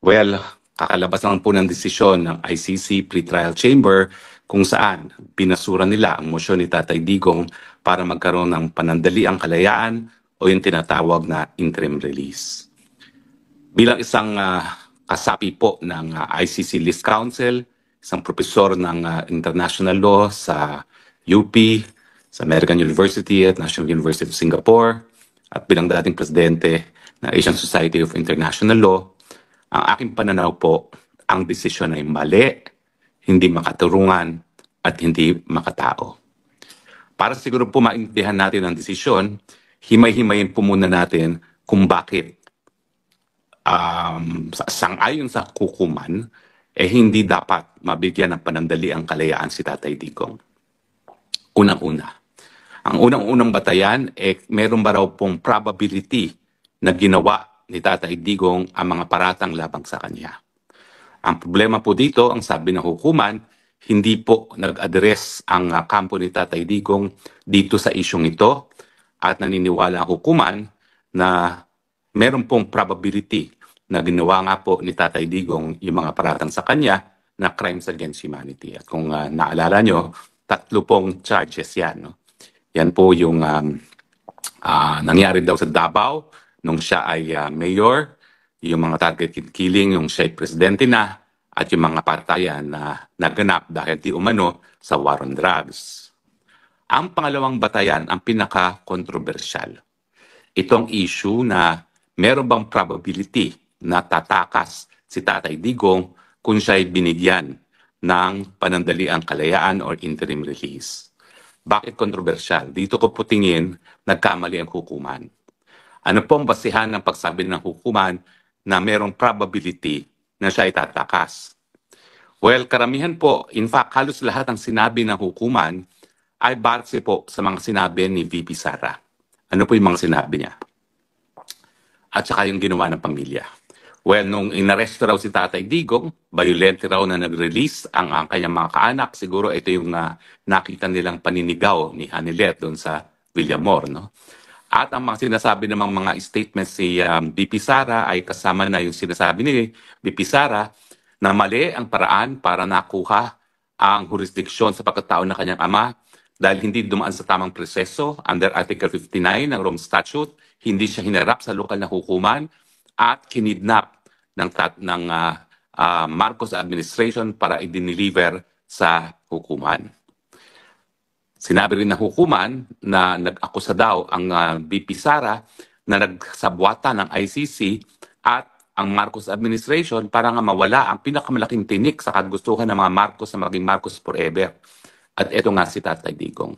Well, kakalabas lang po ng desisyon ng ICC Pretrial Chamber kung saan binasura nila ang mosyon ni Tatay Digong para magkaroon ng panandaliang kalayaan o yung tinatawag na interim release. Bilang isang kasapi po ng ICC List Council, isang profesor ng international law sa UP, sa American University at National University of Singapore, at bilang dating presidente ng Asian Society of International Law, ang aking pananaw po, ang desisyon ay mali, hindi makaturungan, at hindi makatao. Para siguro po maintindihan natin ang desisyon, himay-himayin po muna natin kung bakit sang-ayon sa hukuman, hindi dapat mabigyan ng panandali ang kalayaan si Tatay Digong. Unang-una. Ang unang-unang batayan, meron ba raw pong probability na ginawa ni Tatay Digong ang mga paratang labang sa kanya. Ang problema po dito, ang sabi ng hukuman, hindi po nag-address ang kampo ni Tatay Digong dito sa isyong ito at naniniwala ang hukuman na meron pong probability na ginawa nga po ni Tatay Digong yung mga paratang sa kanya na crimes against humanity. At kung naalala nyo, 3 pong charges yan. No? Yan po yung nangyari daw sa Davao nung siya ay mayor, yung mga targeted killing, yung siya ay presidente na, at yung mga patayan na naganap dahil di umano sa war on drugs. Ang pangalawang batayan, ang pinaka-controversial. Itong issue na meron bang probability na tatakas si Tatay Digong kung siya ay binigyan ng panandaliang kalayaan or interim release. Bakit controversial? Dito ko po tingin, nagkamali ang hukuman. Ano pong basihan ng pagsabi ng hukuman na merong probability na siya ay tatakas? Well, karamihan po, in fact, halos lahat ng sinabi ng hukuman ay base po sa mga sinabi ni VP Sara. Ano po yung mga sinabi niya? At saka yung ginawa ng pamilya. Well, nung inaresto raw si Tatay Digong, violent raw na nag-release ang kanyang mga kaanak. Siguro ito yung nakita nilang paninigaw ni Hanilet doon sa Villamor. No? At ang mga sinasabi namang mga statements si VP Sara ay kasama na yung sinasabi ni VP Sara na mali ang paraan para nakuha ang jurisdiksyon sa pagkatao ng kanyang ama dahil hindi dumaan sa tamang proseso under Article 59 ng Rome Statute, hindi siya hinarap sa lokal na hukuman at kinidnap ng Marcos administration para i-deliver sa hukuman. Sinabi rin ng hukuman na nag-akusa daw ang VP Sara na nagsabwata ng ICC at ang Marcos administration para nga mawala ang pinakamalaking tinik sa kagustuhan ng mga Marcos na maging Marcos forever. At ito nga si Tatay Digong.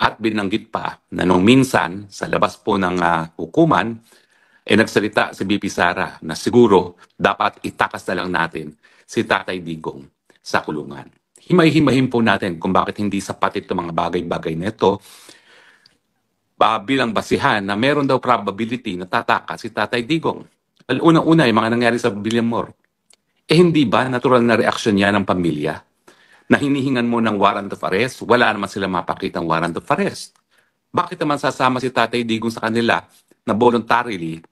At binanggit pa na nung minsan sa labas po ng hukuman, nagsalita si VP Sara na siguro dapat itakas na lang natin si Tatay Digong sa kulungan. Himay-himahin po natin kung bakit hindi sapat itong mga bagay-bagay na ito bilang basihan na meron daw probability na tatakas si Tatay Digong. Unang-una, yung mga nangyari sa Villamor. Hindi ba natural na reaksyon niya ng pamilya na hinihingan mo ng warrant of arrest, wala naman sila mapakitang warrant of arrest? Bakit naman sasama si Tatay Digong sa kanila na voluntarily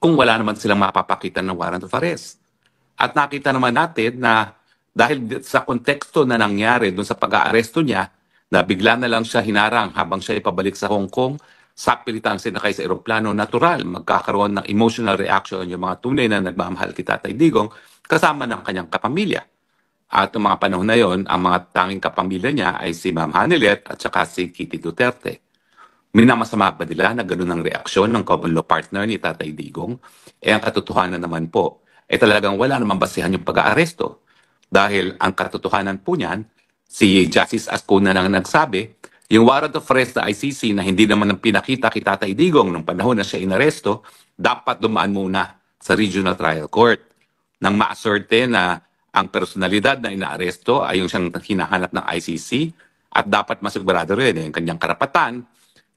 kung wala naman silang mapapakita ng warrant of arrest? At nakita naman natin na dahil sa konteksto na nangyari doon sa pag-aaresto niya, na bigla na lang siya hinarang habang siya ipabalik sa Hong Kong, sapilitan sinakay sa eroplano, natural, magkakaroon ng emotional reaction yung mga tunay na nagmamahal kay Tatay Digong kasama ng kanyang kapamilya. At noong mga panahon na yon, ang mga tanging kapamilya niya ay si Ma'am Hanilet at saka si Kitty Duterte. Minamasama ba nila na gano'n ang reaksyon ng common law partner ni Tatay Digong? Ang katotohanan naman po, talagang wala namang basihan yung pag-aaresto. Dahil ang katotohanan po niyan, si Justice Ascuna nang nagsabi, yung warrant of arrest na ICC na hindi naman ang pinakita kay Tatay Digong nung panahon na siya inaresto, dapat dumaan muna sa Regional Trial Court nang ma-asserte na ang personalidad na inaaresto ay yung siyang hinahanap ng ICC at dapat masigurado rin yung kanyang karapatan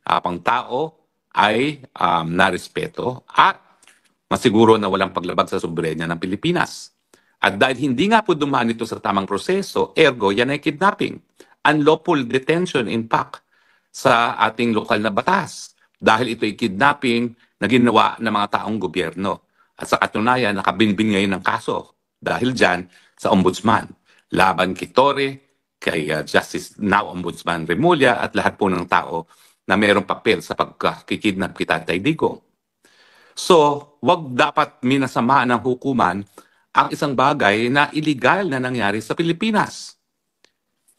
pang tao ay narespeto at masiguro na walang paglabag sa soberenya ng Pilipinas. At dahil hindi nga po dumaan ito sa tamang proseso, ergo yan ay kidnapping. Unlawful detention in fact sa ating lokal na batas. Dahil ito ay kidnapping na ginawa ng mga taong gobyerno. At sa katunayan, nakabinbin ngayon ng kaso dahil dyan sa ombudsman. Laban kay Torre, kay Justice now Ombudsman Remulla at lahat po ng tao na mayroong papel sa pagkikidnap kay Tatay Digong. So, wag dapat minasama ng hukuman ang isang bagay na illegal na nangyari sa Pilipinas.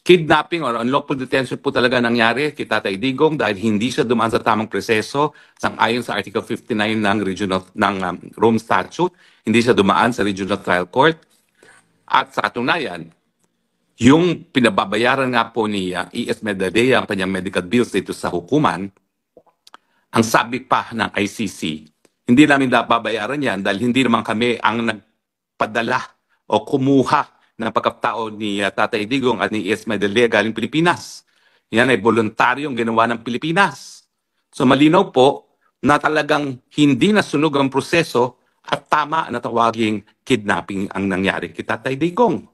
Kidnapping or unlawful detention po talaga nangyari kay Tatay Digong dahil hindi siya dumaan sa tamang proseso sang-ayon sa Article 59 ng Rome Statute, hindi siya dumaan sa Regional Trial Court. At sa katunayan, yung pinababayaran nga po ni E.S. Medadea ang kanyang medical bills dito sa hukuman, ang sabi pa ng ICC, hindi namin babayaran yan dahil hindi naman kami ang nagpadala o kumuha ng pagkatao ni Tatay Digong at ni E.S. Medadea galing Pilipinas. Yan ay voluntaryong ginawa ng Pilipinas. So malinaw po na talagang hindi nasunog ang proseso at tama na tawaging kidnapping ang nangyari kay Tatay Digong.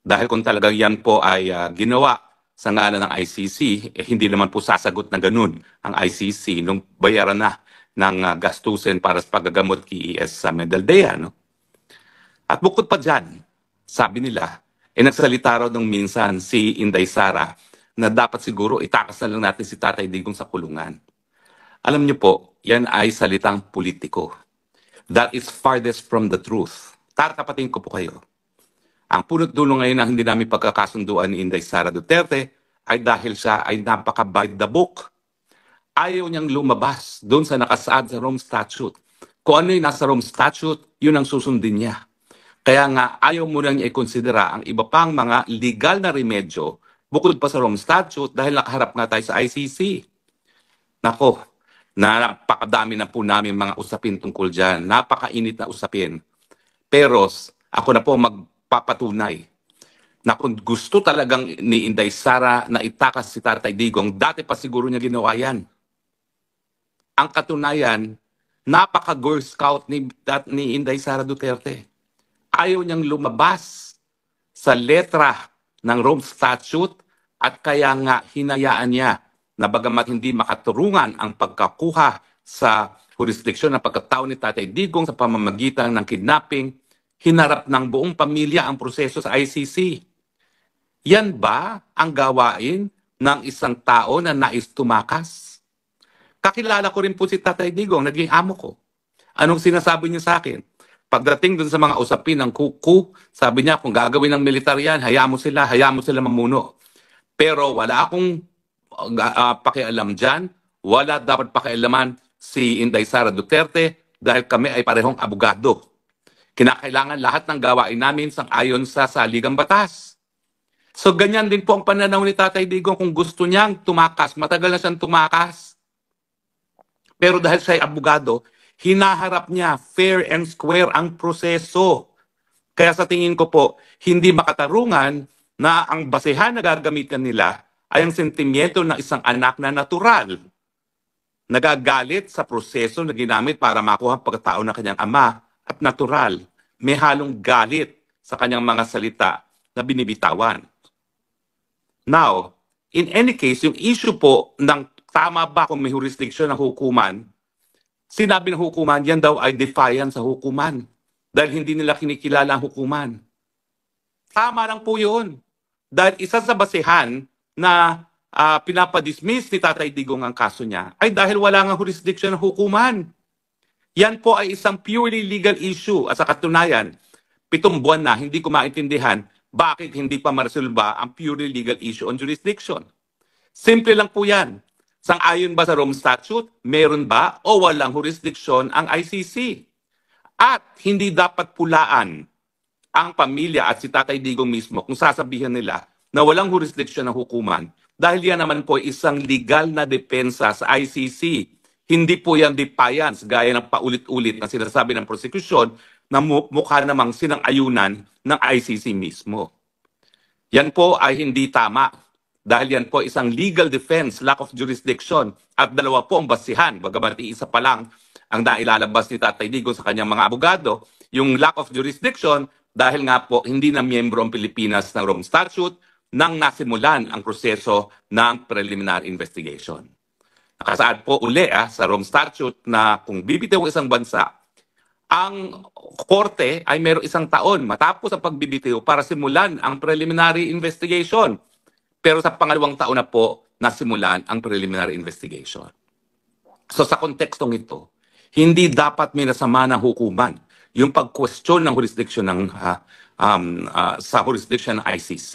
Dahil kung talagang yan po ay ginawa sa ngalan ng ICC, hindi naman po sasagot na ganun ang ICC nung bayaran na ng gastusin para sa paggagamot kay E.S. Medaldea. No? At bukod pa dyan, sabi nila, nagsalita raw nung minsan si Inday Sara na dapat siguro itakas na lang natin si Tatay Digong sa kulungan. Alam niyo po, yan ay salitang politiko. That is farthest from the truth. Tatapatin ko po kayo. Ang punot dulo ngayon na hindi namin pagkakasunduan ni Inday Sara Duterte ay dahil siya ay napaka-by the book. Ayaw niyang lumabas doon sa nakasaad sa Rome Statute. Kung ano yung nasa Rome Statute, yun ang susundin niya. Kaya nga ayaw mo lang niya i-considera ang iba pang mga legal na remedyo bukod pa sa Rome Statute dahil nakaharap nga tayo sa ICC. Nako, napakadami na po namin mga usapin tungkol dyan. Napakainit na usapin. Pero ako na po magpapatunay na kung gusto talagang ni Inday Sara na itakas si Tatay Digong, dati pa siguro niya ginawa yan. Ang katunayan, napaka-Girl Scout ni Inday Sara Duterte. Ayaw niyang lumabas sa letra ng Rome Statute at kaya nga hinayaan niya na bagamat hindi makaturungan ang pagkakuha sa jurisdiksyon ng pagkatao ni Tatay Digong sa pamamagitan ng kidnapping, hinarap ng buong pamilya ang proseso sa ICC. Yan ba ang gawain ng isang tao na nais tumakas? Kakilala ko rin po si Tatay Digong, naging amo ko. Anong sinasabi niya sa akin? Pagdating dun sa mga usapin ng kuku, sabi niya kung gagawin ng militar yan, hayaan mo sila mamuno. Pero wala akong pakialam dyan, wala dapat pakialaman si Inday Sara Duterte dahil kami ay parehong abogado. Kinakailangan lahat ng gawain namin sang-ayon sa saligang batas. So ganyan din po ang pananaw ni Tatay Digong kung gusto niyang tumakas. Matagal na siyang tumakas. Pero dahil siya ay abogado, hinaharap niya fair and square ang proseso. Kaya sa tingin ko po, hindi makatarungan na ang basehan na gagamitan nila ay ang sentimiento ng isang anak na natural. Nagagalit sa proseso na ginamit para makuha ang pagkatao ng kanyang ama at natural. May halong galit sa kanyang mga salita na binibitawan. Now, in any case, yung issue po ng tama ba kung may jurisdiction ng hukuman, sinabi ng hukuman, yan daw ay defiance sa hukuman dahil hindi nila kinikilala ang hukuman. Tama lang po yun. Dahil isa sa basehan na pinapadismiss ni Tatay Digong ang kaso niya ay dahil wala nga jurisdiction ng hukuman. Yan po ay isang purely legal issue at sa katunayan, 7 buwan na hindi ko maintindihan bakit hindi pa maresolba ang purely legal issue on jurisdiction. Simple lang po yan. Sang-ayon ba sa Rome Statute? Meron ba o walang jurisdiction ang ICC? At hindi dapat pulaan ang pamilya at si Tatay Digong mismo kung sasabihin nila na walang jurisdiction ng hukuman dahil yan naman po isang legal na depensa sa ICC. Hindi po yan defiance gaya ng paulit-ulit na sinasabi ng prosecution na mukha namang sinang-ayunan ng ICC mismo. Yan po ay hindi tama dahil yan po isang legal defense, lack of jurisdiction at dalawa po ang basihan. Bagamat isa pa lang ang nailalabas ni Tatay Digong sa kanyang mga abogado, yung lack of jurisdiction dahil nga po hindi na miyembro ang Pilipinas ng Rome Statute nang nasimulan ang proseso ng preliminary investigation. Nakasaad po uli sa Rome Statute na kung bibitaw isang bansa ang korte ay mayroong 1 taon matapos ang pagbibitiw para simulan ang preliminary investigation. Pero sa pangalawang taon na po nasimulan ang preliminary investigation. So sa kontekstong ito, hindi dapat minasama ng hukuman yung pag-question ng jurisdiction sa jurisdiction ng ICC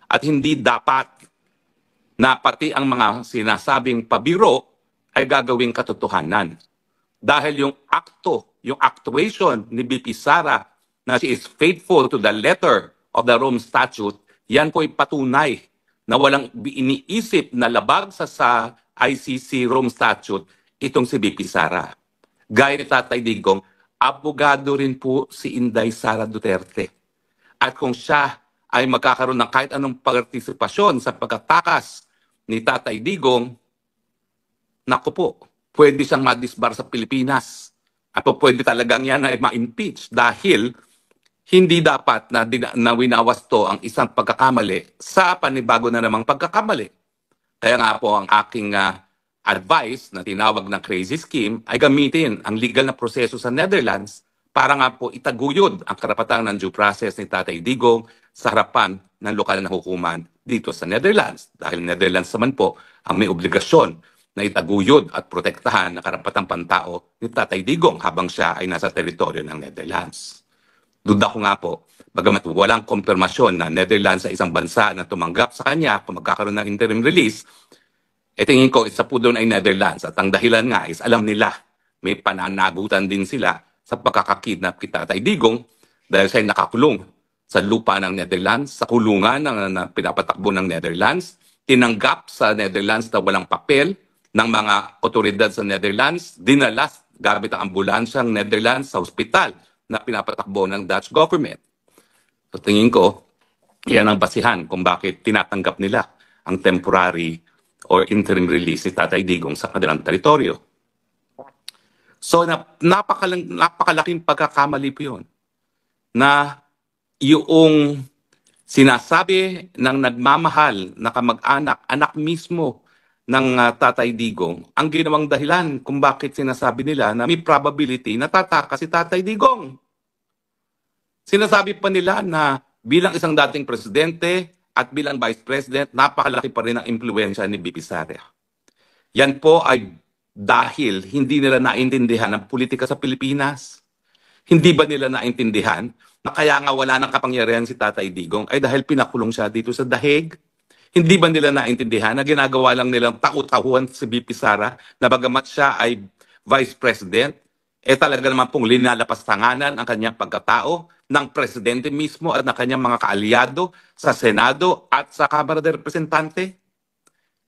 at hindi dapat na pati ang mga sinasabing pabiro ay gagawing katotohanan. Dahil yung actuation ni BP Sara na she is faithful to the letter of the Rome Statute, yan po ay patunay na walang iniisip na labag sa ICC Rome Statute itong si BP Sara. Gaya ni Tatay Digong, abogado rin po si Inday Sara Duterte. At kung siya ay magkakaroon ng kahit anong partisipasyon sa pagkatakas ni Tatay Digong, naku po, pwede siyang madisbar sa Pilipinas. At po pwede talagang yan ay ma-impeach dahil hindi dapat na winawas to ang isang pagkakamali sa panibago na namang pagkakamali. Kaya nga po ang aking advice na tinawag ng crazy scheme ay gamitin ang legal na proseso sa Netherlands para nga po itaguyod ang karapatan ng due process ni Tatay Digong sa harapan ng lokal na hukuman dito sa Netherlands. Dahil Netherlands naman po ang may obligasyon na itaguyod at protektahan ang karapatang pantao ni Tatay Digong habang siya ay nasa teritoryo ng Netherlands. Duda ko nga po, bagamat walang konfirmasyon na Netherlands ay isang bansa na tumanggap sa kanya kung magkakaroon ng interim release, tingin ko isa po doon ay Netherlands. At ang dahilan nga is alam nila, may pananagutan din sila sa pagkakakidnap kay Tatay Digong dahil siya ay nakakulong sa lupa ng Netherlands, sa kulungan na pinapatakbo ng Netherlands, tinanggap sa Netherlands na walang papel ng mga otoridad sa Netherlands, dinalas gamit ang ambulansyang Netherlands sa ospital na pinapatakbo ng Dutch government. So tingin ko, yan ang basihan kung bakit tinatanggap nila ang temporary or interim release ni Tatay Digong sa kanilang teritoryo. So napakalaking pagkakamali po yun na yung sinasabi ng nagmamahal na kamag-anak, anak mismo ng Tatay Digong, ang ginawang dahilan kung bakit sinasabi nila na may probability na tataka si Tatay Digong. Sinasabi pa nila na bilang isang dating presidente at bilang vice president, napakalaki pa rin ang impluwensya ni BP Sara. Yan po ay dahil hindi nila naintindihan ang politika sa Pilipinas. Hindi ba nila naintindihan na kaya nga wala ng kapangyarihan si Tatay Digong ay dahil pinakulong siya dito sa Daheg? Hindi ba nila naintindihan na ginagawa lang nilang takot-tahuan si BP Sara na bagamat siya ay vice president, talaga naman pong linalapastanganan ang kanyang pagkatao ng presidente mismo at ng kanyang mga kaalyado sa Senado at sa Kamara de Representante?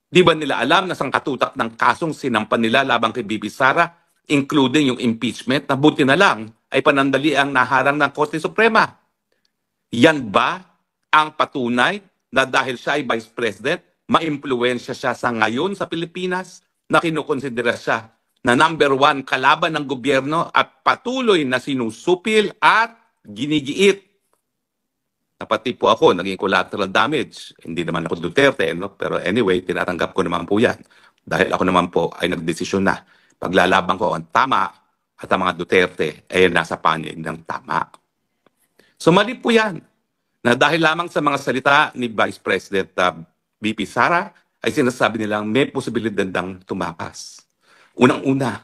Di ba nila alam na sangkatutak ng kasong sinampan nila labang kay BP Sara, including yung impeachment, na buti na lang ay panandali ang naharang ng Korte Suprema? Yan ba ang patunay na dahil siya ay vice president, ma-impluwensya siya sa ngayon sa Pilipinas na kinukonsidera siya na #1 kalaban ng gobyerno at patuloy na sinusupil at ginigiit? Na pati po ako, naging collateral damage. Hindi naman ako Duterte, no? Pero anyway, tinatanggap ko naman po yan. Dahil ako naman po ay nagdesisyon na paglalaban ko ang tama at ang mga Duterte ay nasa panig ng tama. So mali po yan. Na dahil lamang sa mga salita ni Vice President BP Sara, ay sinasabi nilang may posibilidad ng tumakas. Unang-una,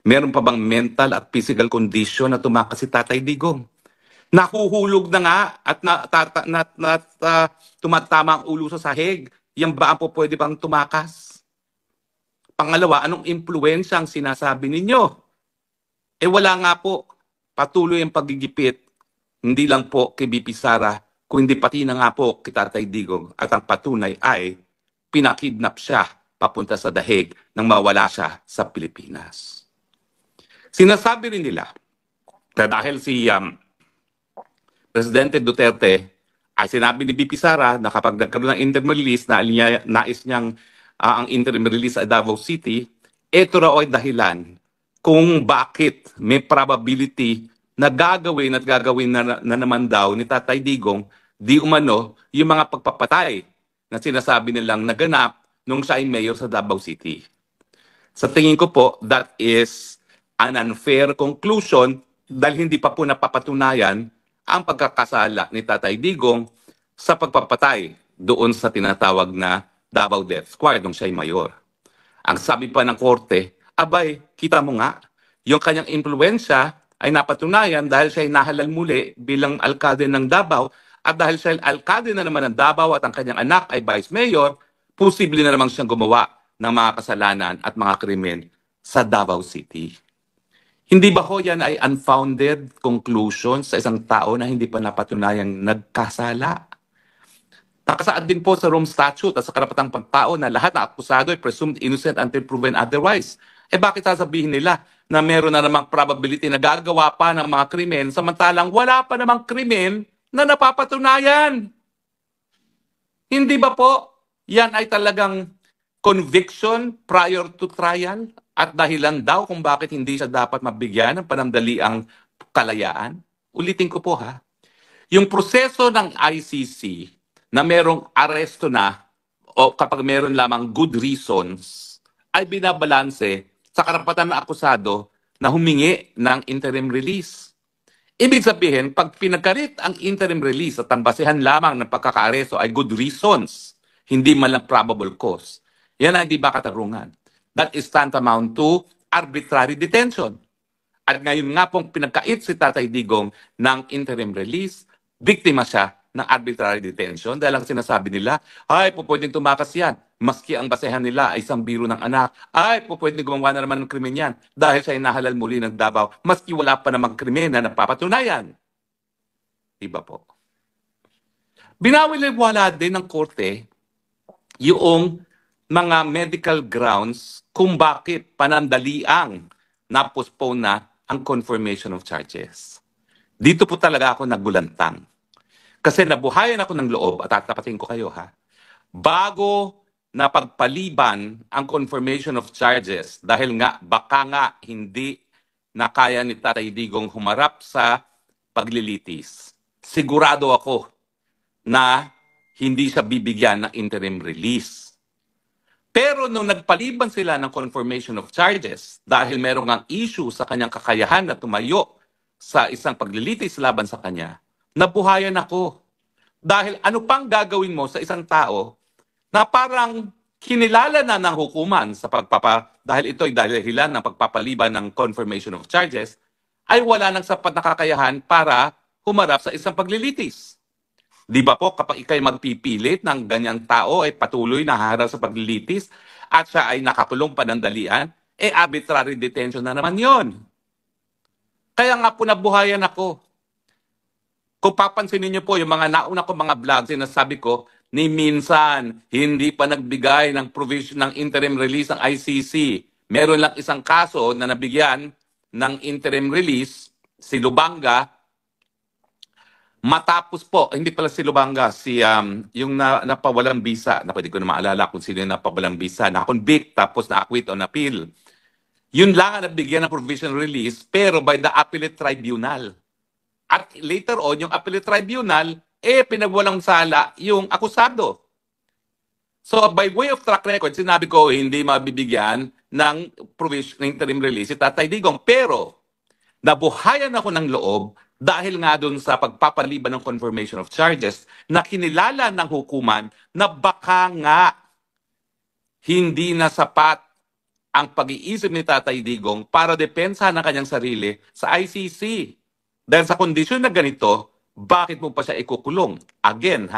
meron pa bang mental at physical condition na tumakas si Tatay Digong? Nahuhulog na nga at tumatama ang ulo sa sahig. Yan ba ang po pwede bang tumakas? Pangalawa, anong impluwensya ang sinasabi ninyo? Wala nga po. Patuloy ang pagigipit. Hindi lang po kay BP Sara, kundi pati na nga po kay Tatay Digong. At ang patunay ay pinakidnap siya papunta sa Daheg nang mawala siya sa Pilipinas. Sinasabi rin nila na dahil si Presidente Duterte ay sinabi ni BP Sara na kapag nagkaroon ng interim release na nais niyang ang interim release sa Davao City, ito raw ay dahilan kung bakit may probability na gagawin na naman daw ni Tatay Digong di umano yung mga pagpapatay na sinasabi nilang naganap nung siya ay mayor sa Davao City. Sa tingin ko po, that is an unfair conclusion dahil hindi pa po napapatunayan ang pagkakasala ni Tatay Digong sa pagpapatay doon sa tinatawag na Davao Death Squad nung siya'y mayor. Ang sabi pa ng korte, abay, kita mo nga, yung kanyang impluensya ay napatunayan dahil siya ay nahalal muli bilang alkalde ng Davao at dahil siya ay alkalde na naman ng Davao at ang kanyang anak ay vice mayor, posible na namang siyang gumawa ng mga kasalanan at mga krimen sa Davao City. Hindi ba ho yan ay unfounded conclusions sa isang tao na hindi pa napatunayang nagkasala? Nakasaad din po sa Rome Statute at sa karapatang pagtao na lahat ng akusado ay presumed innocent until proven otherwise. Eh bakit sasabihin nila na meron na namang probability na gagawa pa ng mga krimen samantalang wala pa namang krimen na napapatunayan? Hindi ba po yan ay talagang conviction prior to trial at dahilan daw kung bakit hindi siya dapat mabigyan ng panandaliang kalayaan? Ulitin ko po ha. Yung proseso ng ICC na merong aresto na o kapag meron lamang good reasons ay binabalanse sa karapatan ng akusado na humingi ng interim release. Ibig sabihin, pag pinagkarit ang interim release at ang basehan lamang ng pagkakaaresto ay good reasons, hindi man lang probable cause, yan ay di ba katarungan? That is tantamount to arbitrary detention. At ngayon nga pong pinagkait si Tatay Digong ng interim release, biktima siya ng arbitrary detention dahil ang sinasabi nila, ay, pwedeng tumakas yan. Maski ang basehan nila ay isang biro ng anak, ay, pwedeng gumawa na naman ng krimen yan dahil siya ay nahalal muli ng Davao, maski wala pa namang krimen na napapatunayan. Diba po? Binawal-wala din ng korte yung mga medical grounds kung bakit panandaliang na-postpone na ang confirmation of charges. Dito po talaga ako nagulantang. Kasi nabuhayan ako ng loob at tatapatin ko kayo ha. Bago na pagpaliban ang confirmation of charges dahil nga baka nga hindi na kaya ni Tatay Digong humarap sa paglilitis. Sigurado ako na hindi siya bibigyan ng interim release. Pero nung nagpaliban sila ng confirmation of charges dahil merong ang issue sa kanyang kakayahan na tumayo sa isang paglilitis laban sa kanya, nabuhayan ako. Dahil ano pang gagawin mo sa isang tao na parang kinilala na ng hukuman sa dahil ito ay dahilan ng pagpapaliban ng confirmation of charges, ay wala nang sapat na kakayahan para humarap sa isang paglilitis. Di ba po, kapag ikay magpipilit ng ganyang tao ay patuloy na haharap sa paglilitis at siya ay nakakulong panandalian, eh arbitrary detention na naman yon. Kaya nga po nabuhayan ako. Kung papansinin niyo po yung mga nauna ko mga vlog, sinasabi ko, ni minsan hindi pa nagbigay ng provision ng interim release ng ICC. Meron lang isang kaso na nabigyan ng interim release, si Lubanga. Matapos po, hindi pala si Lubanga, yung napawalang bisa, na pwede ko na maalala kung sino yung napawalang bisa, na-convict tapos na-acquit on appeal. Yun lang ang nabigyan ng provisional release, pero by the appellate tribunal. At later on, yung appellate tribunal, pinagwalang sala yung akusado. So by way of track record, sinabi ko hindi mabibigyan ng provisional interim release si Tatay Digong. Pero nabuhayan ako ng loob dahil nga doon sa pagpapaliban ng confirmation of charges na kinilala ng hukuman na baka nga hindi na sapat ang pag-iisip ni Tatay Digong para depensa ng kanyang sarili sa ICC. Dahil sa kondisyon na ganito, bakit mo pa siya ikukulong? Again,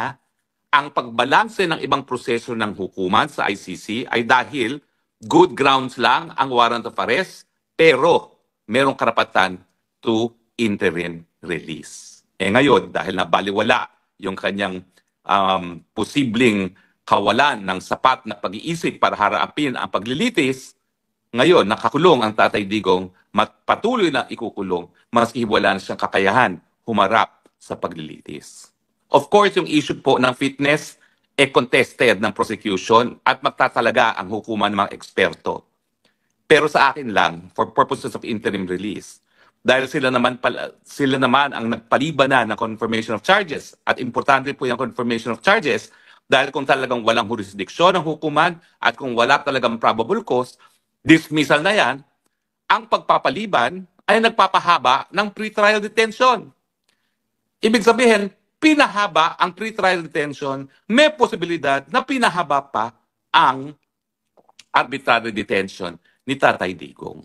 ang pagbalanse ng ibang proseso ng hukuman sa ICC ay dahil good grounds lang ang warrant of arrest, pero merong karapatan to interim release. Ngayon, dahil nabaliwala yung kanyang posibleng kawalan ng sapat na pag-iisip para harapin ang paglilitis, ngayon, nakakulong ang Tatay Digong, patuloy na ikukulong, maski wala na siyang kakayahan humarap sa paglilitis. Of course, yung issue po ng fitness, contested ng prosecution at magtatalaga ang hukuman ng mga eksperto. Pero sa akin lang, for purposes of interim release, dahil sila naman ang nagpaliban na ng confirmation of charges. At importante po yung confirmation of charges dahil kung talagang walang jurisdiksyon ng hukuman at kung wala talagang probable cause, dismissal na yan, ang pagpapaliban ay nagpapahaba ng pretrial detention. Ibig sabihin, pinahaba ang pretrial detention, may posibilidad na pinahaba pa ang arbitrary detention ni Tatay Digong.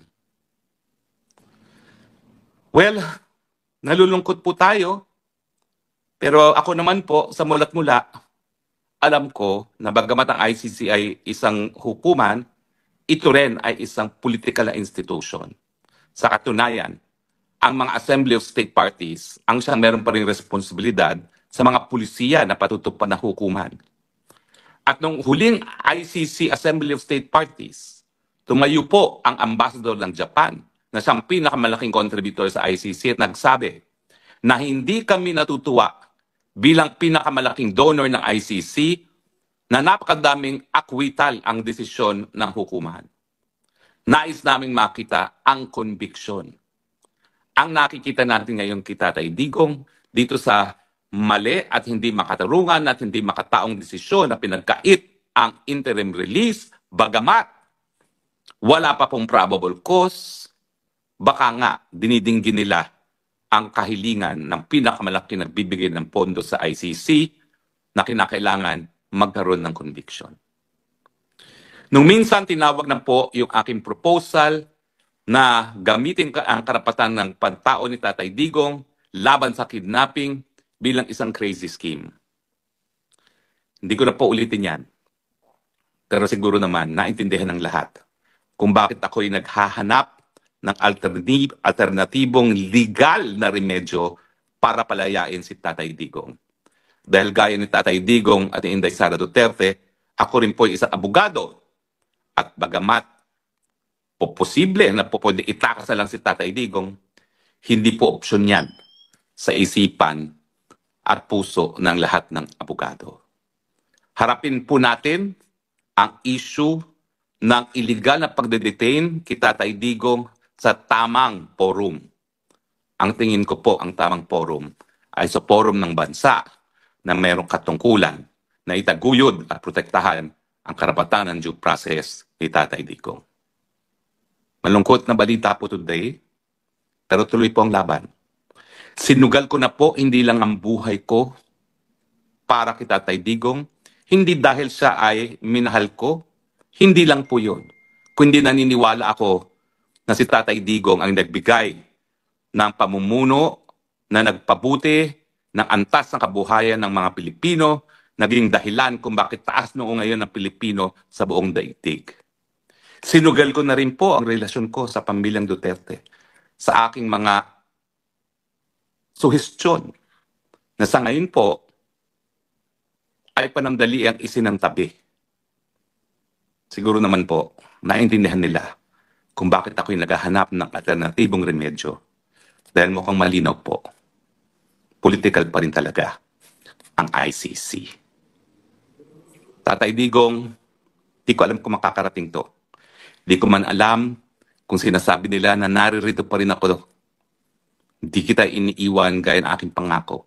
Well, nalulungkot po tayo, pero ako naman po, sa mulat mula, alam ko na bagamat ang ICC ay isang hukuman, ito rin ay isang political na institution. Sa katunayan, ang mga Assembly of State Parties ang siyang meron pa rin responsibilidad sa mga pulisiya na patutupad na hukuman. At nung huling ICC Assembly of State Parties, tumayo po ang ambassador ng Japan na siyang pinakamalaking contributor sa ICC at nagsabi na hindi kami natutuwa bilang pinakamalaking donor ng ICC na napakadaming akwital ang desisyon ng hukuman. Nais naming makita ang conviction. Ang nakikita natin ngayon kay Tatay Digong dito sa mali at hindi makatarungan at hindi makataong desisyon na pinagkait ang interim release, bagamat wala pa pong probable cause, baka nga dinidinggin nila ang kahilingan ng pinakamalaki nagbibigay ng pondo sa ICC na kinakailangan magkaroon ng conviction. Nung minsan tinawag na po yung aking proposal na gamitin ang karapatan ng pantao ni Tatay Digong laban sa kidnapping bilang isang crazy scheme. Hindi ko na po ulitin yan. Pero siguro naman, naintindihan ng lahat kung bakit ako'y naghahanap ng alternatibong legal na remedyo para palayain si Tatay Digong. Dahil gaya ni Tatay Digong at ni Inday Sara Duterte, ako rin po isang abogado. At bagamat posible na pwede itakas na lang si Tatay Digong, hindi po opsyon yan sa isipan at puso ng lahat ng abogado. Harapin po natin ang issue ng illegal na pagdedetain kay Tatay Digong sa tamang forum. Ang tingin ko po, ang tamang forum ay sa forum ng bansa na mayroong katungkulan na itaguyod at protektahan ang karapatan ng due process ni Tatay Digong. Malungkot na balita po today, pero tuloy po ang laban. Sinugal ko na po hindi lang ang buhay ko para kay Tatay Digong, hindi dahil siya ay minahal ko, hindi lang po yun. Kundi naniniwala ako na si Tatay Digong ang nagbigay ng pamumuno na nagpabuti ng antas ng kabuhayan ng mga Pilipino, naging dahilan kung bakit taas noong ngayon ng Pilipino sa buong daigdig. Sinugal ko na rin po ang relasyon ko sa pamilyang Duterte sa aking mga suhestyon na sa ngayon po ay panandali ang isinantabi. Siguro naman po, naintindihan nila kung bakit ako'y naghahanap ng alternatibong remedyo. Dahil mukhang malinaw po, political pa rin talaga ang ICC. Tatay Digong, di ko alam kung makakarating to. Di ko man alam kung sinasabi nila na naririto pa rin ako. Di kita iniiwan gaya ng aking pangako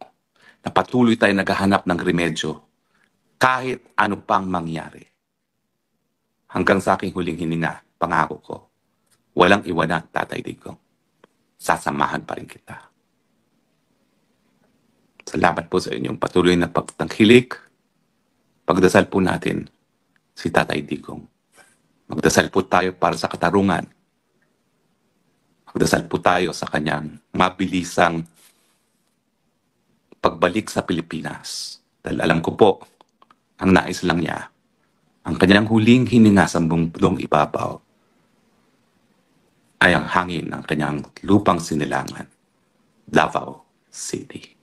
na patuloy tayo naghahanap ng remedyo kahit ano pang mangyari. Hanggang sa aking huling hininga, pangako ko, walang iwanan, Tatay Digong. Sasamahan pa rin kita. Salamat po sa inyong patuloy na pagtangkilik. Pagdasal po natin si Tatay Digong. Magdasal po tayo para sa katarungan. Magdasal po tayo sa kanyang mabilisang pagbalik sa Pilipinas. Dahil alam ko po, ang nais lang niya, ang kanyang huling hininga sa mundong ibabaw ay ang hangin ng kanyang lupang sinilangan, Davao City.